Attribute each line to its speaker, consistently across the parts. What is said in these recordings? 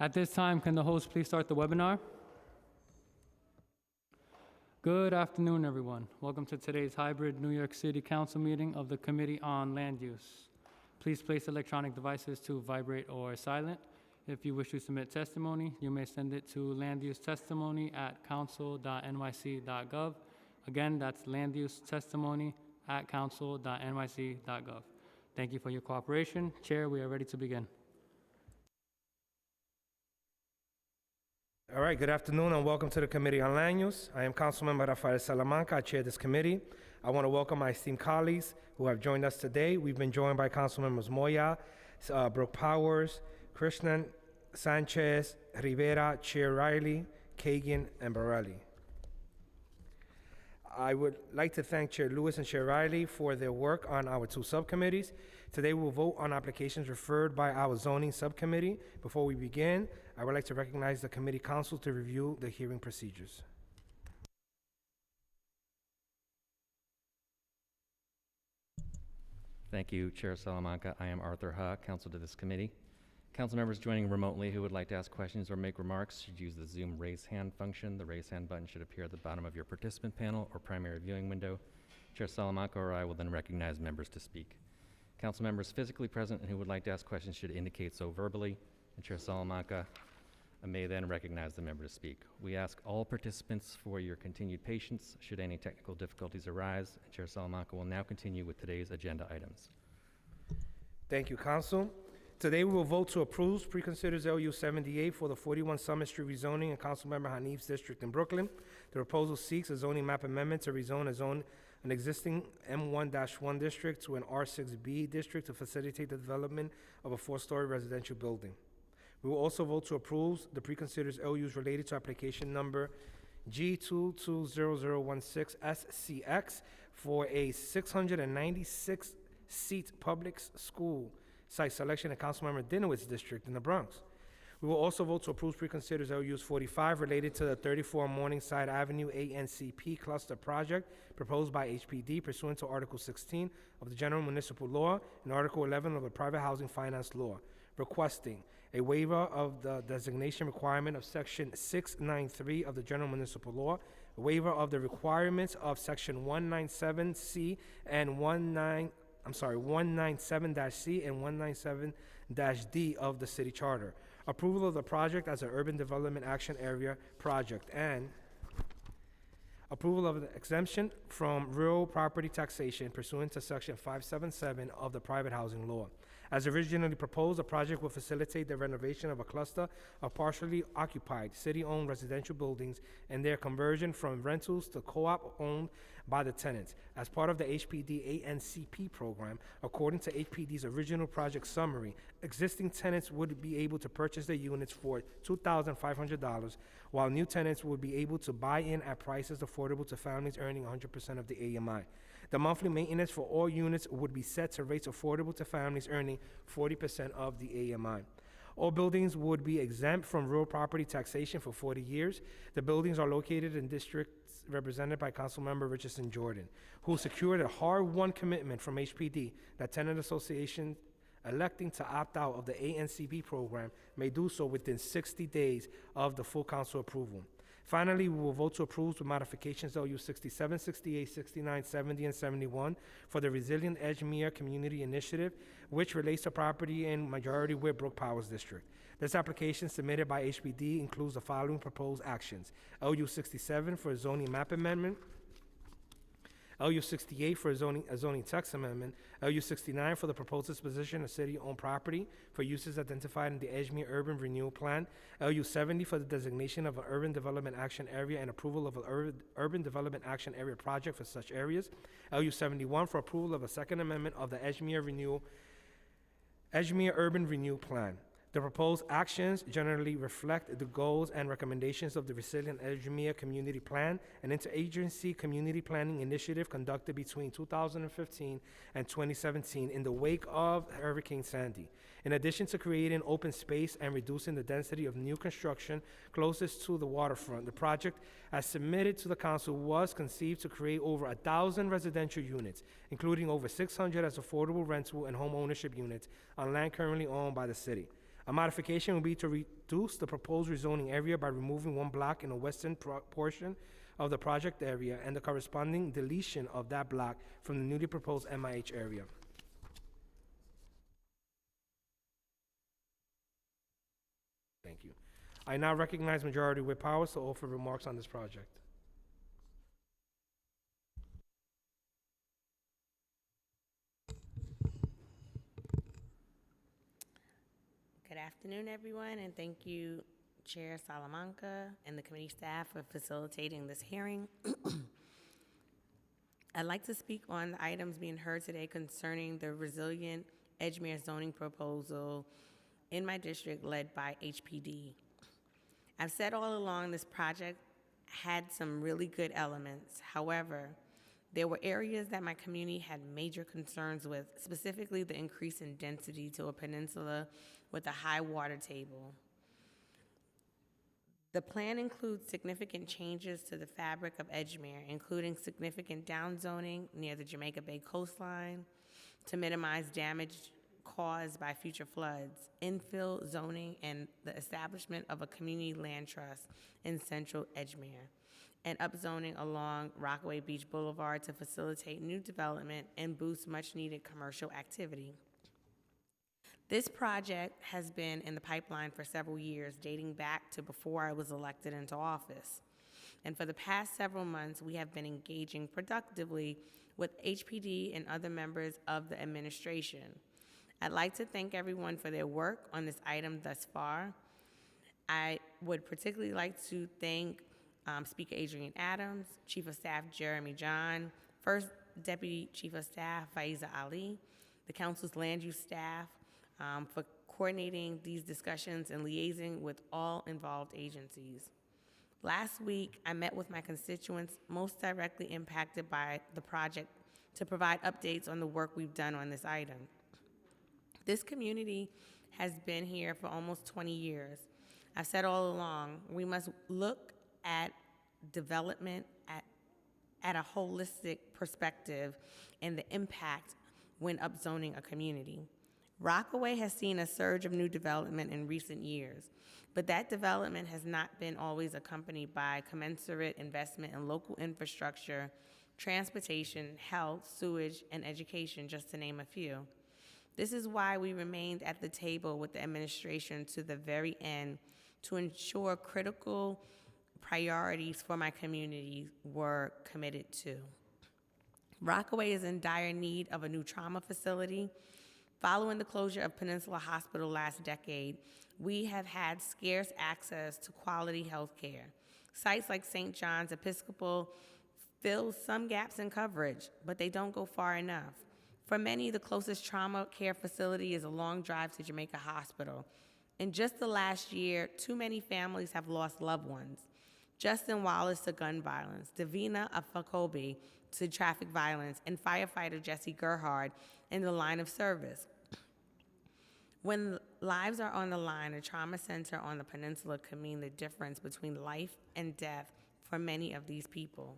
Speaker 1: At this time, can the host please start the webinar? Good afternoon, everyone. Welcome to today's hybrid New York City Council meeting of the Committee on Land Use. Please place electronic devices to vibrate or silent. If you wish to submit testimony, you may send it to landusetestimony@council.nyc.gov. Again, that's landusetestimony@council.nyc.gov. Thank you for your cooperation. Chair, we are ready to begin.
Speaker 2: All right, good afternoon and welcome to the Committee on Land Use. I am Councilmember Rafael Salamanca. I chair this committee. I want to welcome my esteemed colleagues who have joined us today. We've been joined by Councilmembers Moya, Brooke Powers, Krishnan, Sanchez, Rivera, Chair Riley, Kagan, and Borelli. I would like to thank Chair Lewis and Chair Riley for their work on our two subcommittees. Today we will vote on applications referred by our zoning subcommittee. Before we begin, I would like to recognize the committee counsel to review the hearing procedures.
Speaker 3: Thank you, Chair Salamanca. I am Arthur Ha, counsel to this committee. Council members joining remotely who would like to ask questions or make remarks should use the Zoom raise hand function. The raise hand button should appear at the bottom of your participant panel or primary viewing window. Chair Salamanca or I will then recognize members to speak. Council members physically present and who would like to ask questions should indicate so verbally, and Chair Salamanca may then recognize the member to speak. We ask all participants for your continued patience should any technical difficulties arise, and Chair Salamanca will now continue with today's agenda items.
Speaker 2: Thank you, Council. Today we will vote to approve preconsidered LU 78 for the 41 Summit Street rezoning in Councilmember Hanif's district in Brooklyn. The proposal seeks a zoning map amendment to rezone an existing M1-1 district to an R6B district to facilitate the development of a 4-story residential building. We will also vote to approve the preconsidered LUs related to application number G220016SCX for a 696-seat public school site selection in Councilmember Dinowitz's district in the Bronx. We will also vote to approve preconsidered LUs 45 related to the 34 Morningside Avenue ANCP cluster project proposed by HPD pursuant to Article 16 of the General Municipal Law and Article 11 of the Private Housing Finance Law, requesting a waiver of the designation requirement of Section 693 of the General Municipal Law, a waiver of the requirements of Section 197C and 197-C and 197-D of the City Charter, approval of the project as an Urban Development Action Area project, and approval of the exemption from real property taxation pursuant to Section 577 of the Private Housing Law. As originally proposed, the project will facilitate the renovation of a cluster of partially occupied city-owned residential buildings and their conversion from rentals to co-op owned by the tenants. As part of the HPD ANCP program, according to HPD's original project summary, existing tenants would be able to purchase their units for $2,500, while new tenants would be able to buy in at prices affordable to families earning 100% of the AMI. The monthly maintenance for all units would be set to rates affordable to families earning 40% of the AMI. All buildings would be exempt from real property taxation for 40 years. The buildings are located in districts represented by Councilmember Richardson Jordan, who secured a hard-won commitment from HPD that tenant associations electing to opt out of the ANCP program may do so within 60 days of the full council approval. Finally, we will vote to approve with modifications LU 67, 68, 69, 70, and 71 for the Resilient Edgemere Community Initiative, which relates to property in Majority Whip Brooke Powers District. This application submitted by HPD includes the following proposed actions: LU 67 for a zoning map amendment, LU 68 for a zoning text amendment, LU 69 for the proposed disposition of city-owned property for uses identified in the Edgemere Urban Renewal Plan, LU 70 for the designation of an Urban Development Action Area and approval of an Urban Development Action Area project for such areas, LU 71 for approval of a second amendment of the Edgemere Urban Renewal Plan. The proposed actions generally reflect the goals and recommendations of the Resilient Edgemere Community Plan, an interagency community planning initiative conducted between 2015 and 2017 in the wake of Hurricane Sandy. In addition to creating open space and reducing the density of new construction closest to the waterfront, the project, as submitted to the council, was conceived to create over 1,000 residential units, including over 600 as affordable rental and home ownership units on land currently owned by the city. A modification will be to reduce the proposed rezoning area by removing one block in the western portion of the project area and the corresponding deletion of that block from the newly proposed MIH area. Thank you. I now recognize Majority Whip Powers to offer remarks on this project.
Speaker 4: Good afternoon, everyone, and thank you, Chair Salamanca and the committee staff for facilitating this hearing. I'd like to speak on the items being heard today concerning the resilient Edgemere zoning proposal in my district led by HPD. I've said all along this project had some really good elements. However, there were areas that my community had major concerns with, specifically the increase in density to a peninsula with a high water table. The plan includes significant changes to the fabric of Edgemere, including significant downzoning near the Jamaica Bay coastline to minimize damage caused by future floods, infill zoning, and the establishment of a community land trust in central Edgemere, and upzoning along Rockaway Beach Boulevard to facilitate new development and boost much-needed commercial activity. This project has been in the pipeline for several years, dating back to before I was elected into office. And for the past several months, we have been engaging productively with HPD and other members of the administration. I'd like to thank everyone for their work on this item thus far. I would particularly like to thank Speaker Adrian Adams, Chief of Staff Jeremy John, First Deputy Chief of Staff Faiza Ali, the Council's land use staff, for coordinating these discussions and liaising with all involved agencies. Last week, I met with my constituents most directly impacted by the project to provide updates on the work we've done on this item. This community has been here for almost 20 years. I've said all along, we must look at development at a holistic perspective and the impact when upzoning a community. Rockaway has seen a surge of new development in recent years, but that development has not been always accompanied by commensurate investment in local infrastructure, transportation, health, sewage, and education, just to name a few. This is why we remained at the table with the administration to the very end to ensure critical priorities for my community were committed to. Rockaway is in dire need of a new trauma facility. Following the closure of Peninsula Hospital last decade, we have had scarce access to quality health care. Sites like St. John's Episcopal fill some gaps in coverage, but they don't go far enough. For many, the closest trauma care facility is a long drive to Jamaica Hospital. In just the last year, too many families have lost loved ones. Justin Wallace to gun violence, Davina Afakobi to traffic violence, and firefighter Jesse Gerhard in the line of service. When lives are on the line, a trauma center on the peninsula can mean the difference between life and death for many of these people.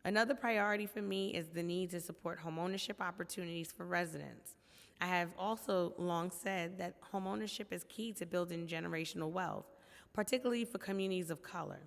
Speaker 4: Another priority for me is the need to support homeownership opportunities for residents. I have also long said that homeownership is key to building generational wealth, particularly for communities of color.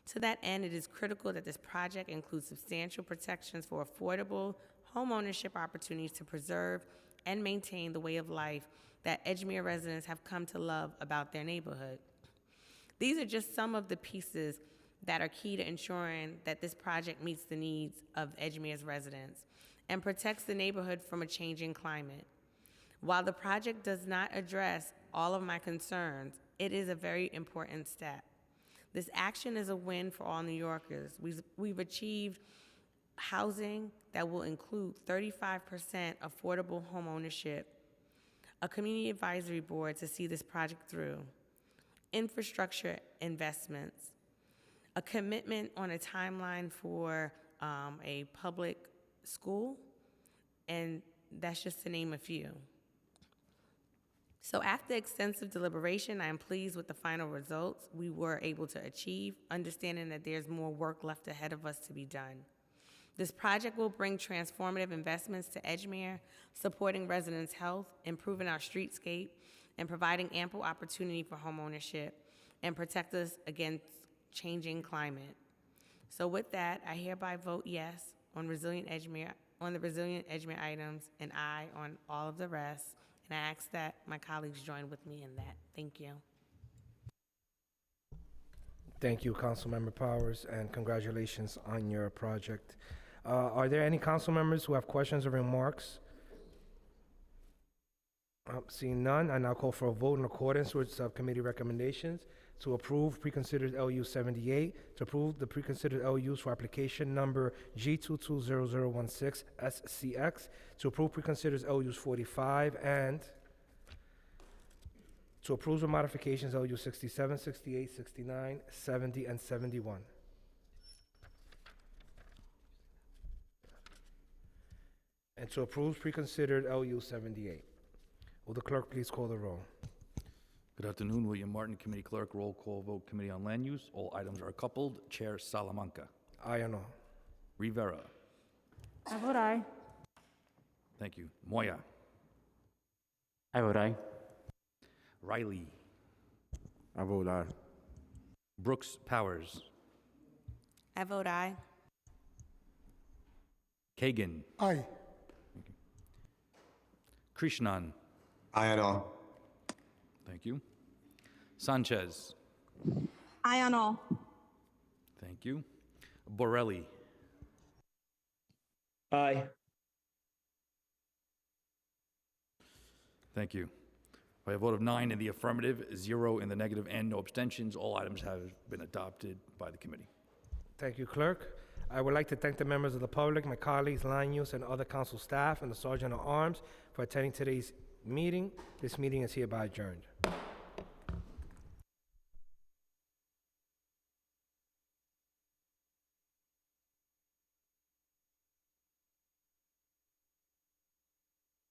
Speaker 4: To that end, it is critical that this project includes substantial protections for affordable homeownership opportunities to preserve and maintain the way of life that Edgemere residents have come to love about their neighborhood. These are just some of the pieces that are key to ensuring that this project meets the needs of Edgemere's residents and protects the neighborhood from a changing climate. While the project does not address all of my concerns, it is a very important step. This action is a win for all New Yorkers. We've achieved housing that will include 35% affordable home ownership, a community advisory board to see this project through, infrastructure investments, a commitment on a timeline for a public school, and that's just to name a few. So after extensive deliberation, I am pleased with the final results we were able to achieve, understanding that there's more work left ahead of us to be done. This project will bring transformative investments to Edgemere, supporting residents' health, improving our streetscape, and providing ample opportunity for homeownership, and protect us against changing climate. So with that, I hereby vote yes on the Resilient Edgemere items, and aye on all of the rest. And I ask that my colleagues join with me in that. Thank you.
Speaker 2: Thank you, Councilmember Powers, and congratulations on your project. Are there any council members who have questions or remarks? Seeing none, I now call for a vote in accordance with subcommittee recommendations to approve preconsidered LU 78, to approve the preconsidered LUs for application number G220016 SCX, to approve preconsidered LUs 45, and to approve the modifications LU 67, 68, 69, 70, and 71. And to approve preconsidered LU 78. Will the clerk please call the roll?
Speaker 5: Good afternoon, William Martin, Committee Clerk, roll call vote, Committee on Land Use. All items are coupled. Chair Salamanca.
Speaker 2: Aye or no?
Speaker 5: Rivera.
Speaker 6: I vote aye.
Speaker 5: Thank you. Moya.
Speaker 7: I vote aye.
Speaker 5: Riley.
Speaker 8: I vote aye.
Speaker 5: Brooks Powers.
Speaker 4: I vote aye.
Speaker 5: Kagan.
Speaker 8: Aye.
Speaker 5: Krishnan.
Speaker 8: Aye at all.
Speaker 5: Thank you. Sanchez.
Speaker 6: Aye on all.
Speaker 5: Thank you. Borelli.
Speaker 7: Aye.
Speaker 5: Thank you. By a vote of 9 in the affirmative, 0 in the negative, and no abstentions, all items have been adopted by the committee.
Speaker 2: Thank you, Clerk. I would like to thank the members of the public, my colleagues, line use, and other council staff, and the Sergeant at Arms for attending today's meeting. This meeting is hereby adjourned.